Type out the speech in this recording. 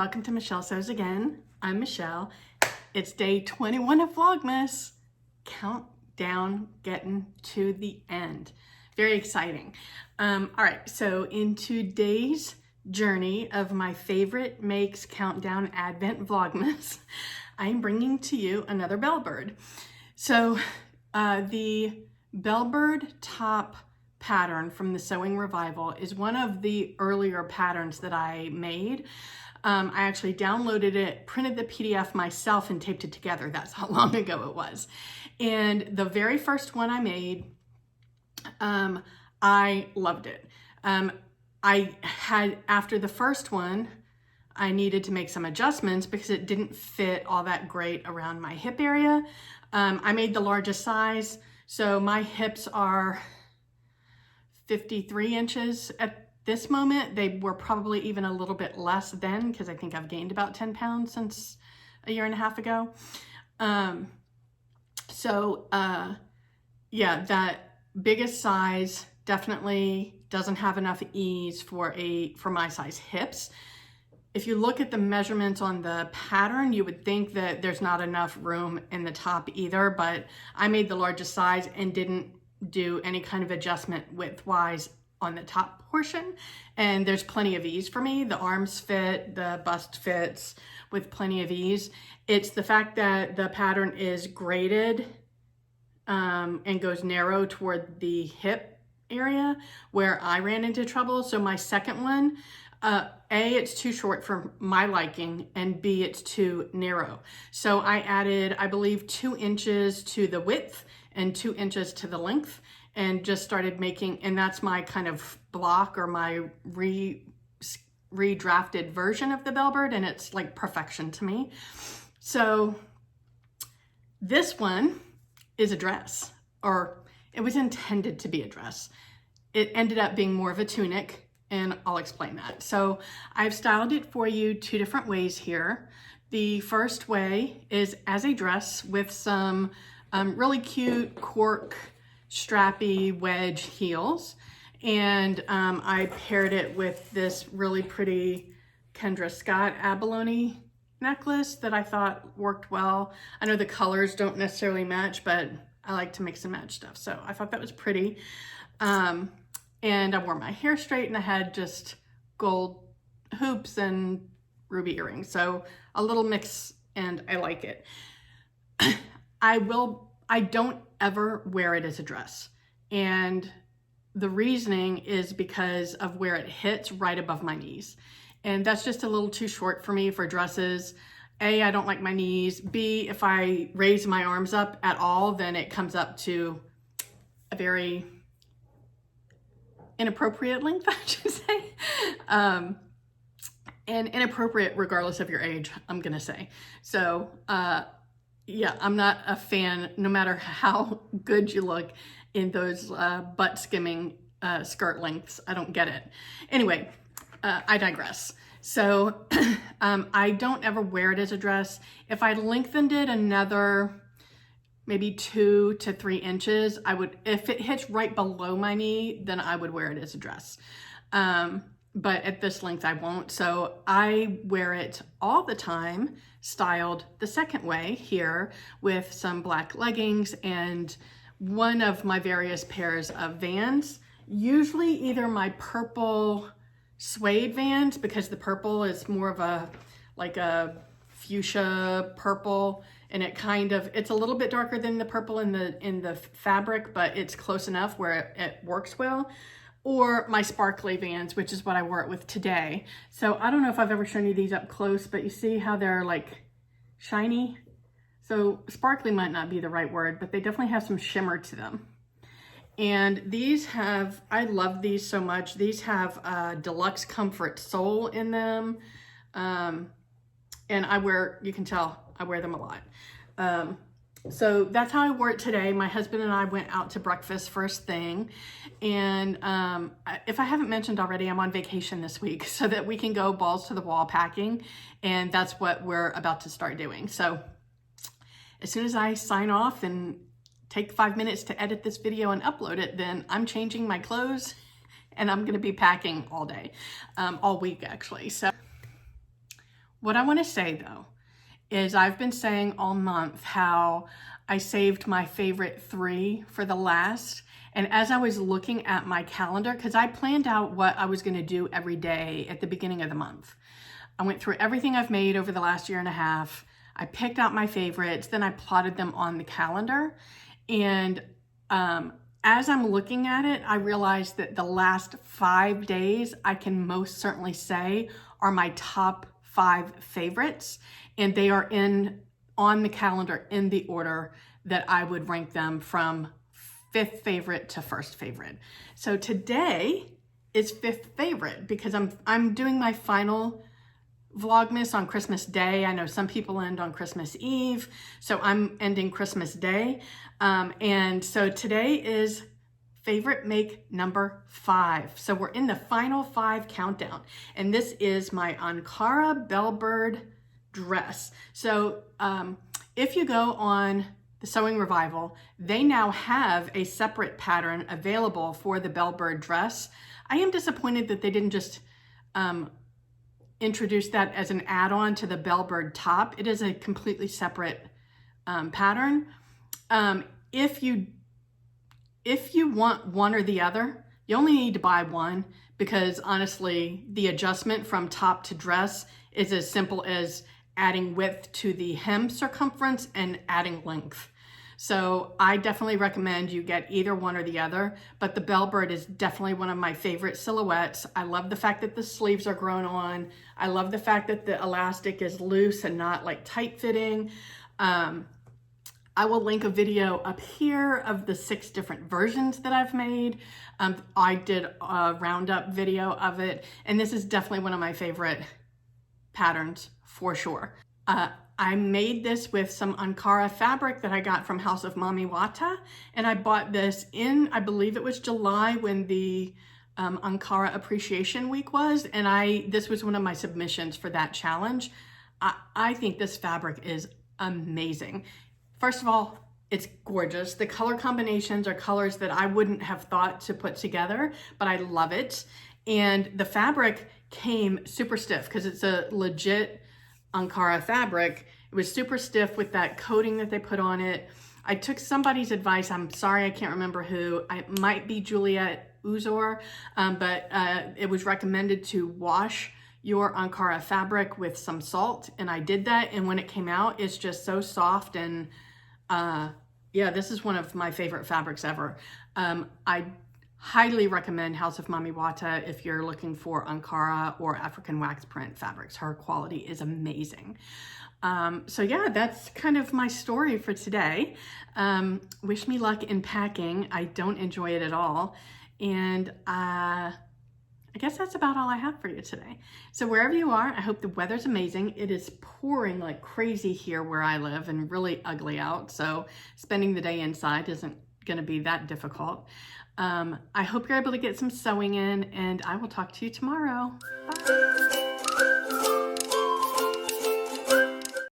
welcome to Michelle Sews Again. I'm Michelle. It's day 21 of Vlogmas. Countdown, getting to the end. Very exciting. All right, so in today's journey of my favorite makes countdown Advent Vlogmas, I'm bringing to you another Bellird. So the Bellird top pattern from the Sewing Revival is one of the earlier patterns that I made. I actually downloaded it, printed the PDF myself, and taped it together. That's how long ago it was. And the very first one I made, I loved it. After the first one, I needed to make some adjustments because it didn't fit all that great around my hip area. I made the largest size, so my hips are 53 inches at this moment. They were probably even a little bit less then because I think I've gained about 10 pounds since a year and a half ago. Yeah, that biggest size definitely doesn't have enough ease for my size hips. If you look at the measurements on the pattern, you would think that there's not enough room in the top either, but I made the largest size and didn't do any kind of adjustment width-wise on the top portion, and there's plenty of ease for me. The arms fit, the bust fits with plenty of ease. It's the fact that the pattern is graded and goes narrow toward the hip area where I ran into trouble. So my second one, A, it's too short for my liking, and B, it's too narrow. So I added, I believe, 2 inches to the width and 2 inches to the length, and just started making, and that's my kind of block or my redrafted version of the Bellird, and it's like perfection to me. So this one is a dress, or it was intended to be a dress. It ended up being more of a tunic, and I'll explain that. So I've styled it for you 2 different ways here. The first way is as a dress with some really cute cork strappy wedge heels, and I paired it with this really pretty Kendra Scott abalone necklace that I thought worked well. I know the colors don't necessarily match, but I like to mix and match stuff, so I thought that was pretty. And I wore my hair straight, and I had just gold hoops and ruby earrings, so a little mix, and I like it. I don't ever wear it as a dress, and the reasoning is because of where it hits right above my knees, and that's just a little too short for me for dresses. A, I don't like my knees. B, if I raise my arms up at all, then it comes up to a very inappropriate length, I should say, and inappropriate regardless of your age, I'm gonna say. So yeah, I'm not a fan, no matter how good you look in those butt skimming skirt lengths. I don't get it. Anyway, I digress. So I don't ever wear it as a dress. If I lengthened it another maybe 2 to 3 inches, I would, if it hits right below my knee, then I would wear it as a dress. But at this length, I won't. So I wear it all the time, styled the second way here with some black leggings and one of my various pairs of Vans, usually either my purple suede Vans, because the purple is more of a, like a fuchsia purple, and it's a little bit darker than the purple in the fabric, but it's close enough where it works well. Or my sparkly Vans, which is what I wore it with today. So I don't know if I've ever shown you these up close, but you see how they're like shiny? So sparkly might not be the right word, but they definitely have some shimmer to them. And these have, I love these so much. These have a deluxe comfort sole in them. And you can tell I wear them a lot. So that's how I wore it today. My husband and I went out to breakfast first thing. And if I haven't mentioned already, I'm on vacation this week so that we can go balls to the wall packing. And that's what we're about to start doing. So as soon as I sign off and take 5 minutes to edit this video and upload it, then I'm changing my clothes and I'm gonna be packing all day, all week actually. So What I want to say though, is I've been saying all month how I saved my favorite 3 for the last. And as I was looking at my calendar, because I planned out what I was going to do every day at the beginning of the month. I went through everything I've made over the last year and a half. I picked out my favorites, then I plotted them on the calendar. And as I'm looking at it, I realized that the last 5 days I can most certainly say are my top 5 favorites. And they are on the calendar in the order that I would rank them from 5th favorite to 1st favorite. So today is 5th favorite because I'm doing my final Vlogmas on Christmas Day. I know some people end on Christmas Eve, so I'm ending Christmas Day. And so today is favorite make number 5. So we're in the final 5 countdown. And this is my Ankara Bellird dress. So if you go on the Sewing Revival, they now have a separate pattern available for the Bellird dress. I am disappointed that they didn't just introduce that as an add-on to the Bellird top. It is a completely separate pattern. If you want one or the other, you only need to buy one, because honestly, the adjustment from top to dress is as simple as adding width to the hem circumference and adding length. So I definitely recommend you get either one or the other, but the Bellird is definitely one of my favorite silhouettes. I love the fact that the sleeves are grown on. I love the fact that the elastic is loose and not like tight fitting. I will link a video up here of the 6 different versions that I've made. I did a roundup video of it, and this is definitely one of my favorite patterns for sure. I made this with some Ankara fabric that I got from House of WAIWT, and I bought this in, I believe it was July when the Ankara Appreciation Week was, and this was one of my submissions for that challenge. I think this fabric is amazing. First of all, it's gorgeous. The color combinations are colors that I wouldn't have thought to put together, but I love it. And the fabric came super stiff because it's a legit Ankara fabric. It was super stiff with that coating that they put on it. I took somebody's advice. I'm sorry, I can't remember who. It might be Juliet Uzor, but it was recommended to wash your Ankara fabric with some salt, and I did that, and when it came out, it's just so soft, and yeah, this is one of my favorite fabrics ever. I highly recommend House of WAIWT if you're looking for Ankara or African wax print fabrics. Her quality is amazing. So yeah, that's kind of my story for today. Wish me luck in packing. I don't enjoy it at all, and I guess that's about all I have for you today. So wherever you are, I hope the weather's amazing. It is pouring like crazy here where I live and really ugly out. So spending the day inside isn't going to be that difficult. I hope you're able to get some sewing in, and I will talk to you tomorrow. Bye.